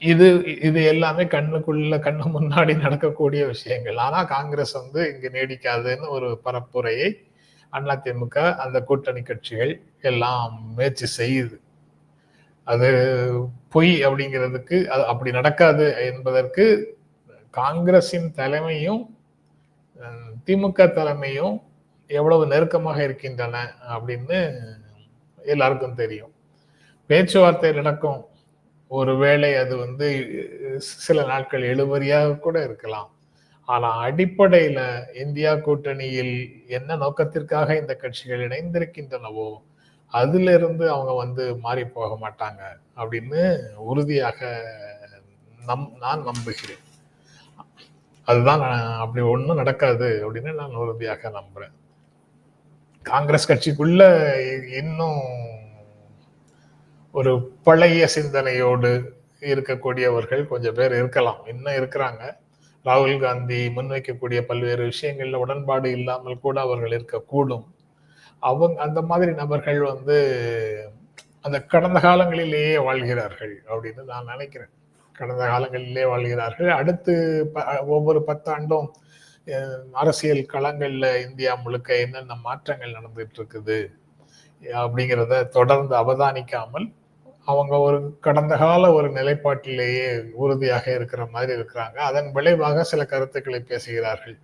இது இது எல்லாமே கண்ணு முன்னாடி நடக்கக்கூடிய விஷயங்கள். ஆனா காங்கிரஸ் வந்து இங்கு நீடிக்காதுன்னு ஒரு பரப்புரையை அதிமுக, அந்த கூட்டணி கட்சிகள் எல்லாம் முயற்சி செய்யுது. அது பொய் அப்படிங்கிறதுக்கு, அது அப்படி நடக்காது என்பதற்கு காங்கிரசின் தலைமையும் திமுக தலைமையும் எவ்வளவு நெருக்கமாக இருக்கின்றன அப்படின்னு எல்லாருக்கும் தெரியும். பேச்சுவார்த்தை நடக்கும். ஒருவேளை அது வந்து சில நாட்கள் இழுபறியாக கூட இருக்கலாம். ஆனா அடிப்படையில இந்தியா கூட்டணியில் என்ன நோக்கத்திற்காக இந்த கட்சிகள் இணைந்திருக்கின்றனவோ அதுல இருந்து அவங்க வந்து மாறி போக மாட்டாங்க அப்படின்னு உறுதியாக நான் நம்புகிறேன். அதுதான் அப்படி ஒண்ணும் நடக்காது அப்படின்னு நான் உறுதியாக நம்புறேன். காங்கிரஸ் கட்சிக்குள்ள இன்னும் ஒரு பழைய சிந்தனையோடு இருக்கக்கூடியவர்கள் கொஞ்சம் பேர் இருக்கலாம், இன்னும் இருக்கிறாங்க. ராகுல் காந்தி முன்வைக்கக்கூடிய பல்வேறு விஷயங்கள்ல உடன்பாடு இல்லாமல் கூட அவர்கள் இருக்கக்கூடும். அந்த மாதிரி நபர்கள் வந்து அந்த கடந்த காலங்களிலேயே வாழ்கிறார்கள் அப்படின்னு நான் நினைக்கிறேன். கடந்த காலங்களிலே வாழ்கிறார்கள். அடுத்து ஒவ்வொரு 10 ஆண்டும் அரசியல் களங்கள்ல இந்தியா முழுக்க என்னென்ன மாற்றங்கள் நடந்துட்டு இருக்குது அப்படிங்கிறத தொடர்ந்து அவதானிக்காமல் அவங்க ஒரு கடந்த கால ஒரு நிலைப்பாட்டிலேயே உறுதியாக இருக்கிற மாதிரி இருக்கிறாங்க. அதன் விளைவாக சில கருத்துக்களை பேசுகிறார்கள்.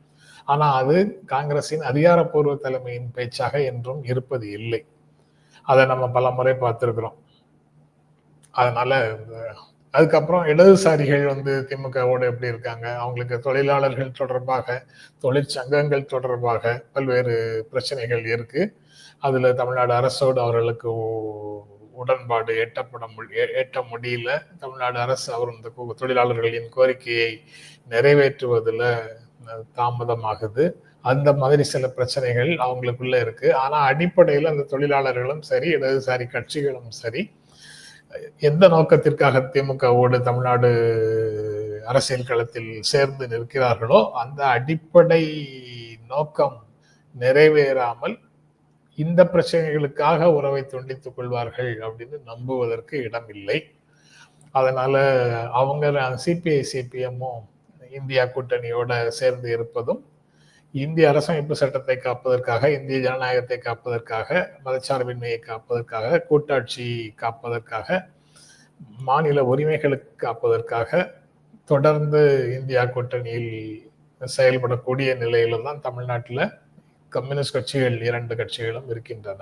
ஆனா அது காங்கிரசின் அதிகாரப்பூர்வ தலைமையின் பேச்சாக என்றும் இருப்பது இல்லை. அதை நம்ம பல முறை பார்த்திருக்கிறோம். அதனால அதுக்கப்புறம் இடதுசாரிகள் வந்து திமுகவோடு எப்படி இருக்காங்க, அவங்களுக்கு தொழிலாளர்கள் தொடர்பாக, தொழிற்சங்கங்கள் தொடர்பாக பல்வேறு பிரச்சனைகள் இருக்கு. அதுல தமிழ்நாடு அரசோடு அவர்களுக்கு உடன்பாடு எட்ட முடியல. தமிழ்நாடு அரசு அவர் இந்த தொழிலாளர்களின் கோரிக்கையை நிறைவேற்றுவதில் தாமதமாகுது. அந்த மாதிரி சில பிரச்சனைகள் அவங்களுக்குள்ள இருக்கு. ஆனா அடிப்படையில் அந்த தொழிலாளர்களும் சரி, இடதுசாரி கட்சிகளும் சரி, எந்த நோக்கத்திற்காக திமுகவோடு தமிழ்நாடு அரசியல் களத்தில் சேர்ந்து நிற்கிறார்களோ அந்த அடிப்படை நோக்கம் நிறைவேறாமல் இந்த பிரச்சனைகளுக்காக உறவை துண்டித்துக் கொள்வார்கள் அப்படின்னு நம்புவதற்கு இடம் இல்லை. அதனால அவங்க சிபிஐ சிபிஎம்மும் இந்தியா கூட்டணியோட சேர்ந்து இருப்பதும் இந்திய அரசமைப்பு சட்டத்தை காப்பதற்காக, இந்திய ஜனநாயகத்தை காப்பதற்காக, மதச்சார்பின்மையை காப்பதற்காக, கூட்டாட்சி காப்பதற்காக, மாநில உரிமைகளுக்கு காப்பதற்காக தொடர்ந்து இந்தியா கூட்டணியில் செயல்படக்கூடிய நிலையில தான் தமிழ்நாட்டில் கம்யூனிஸ்ட் கட்சிகள் 2 கட்சிகளும் இருக்கின்றன.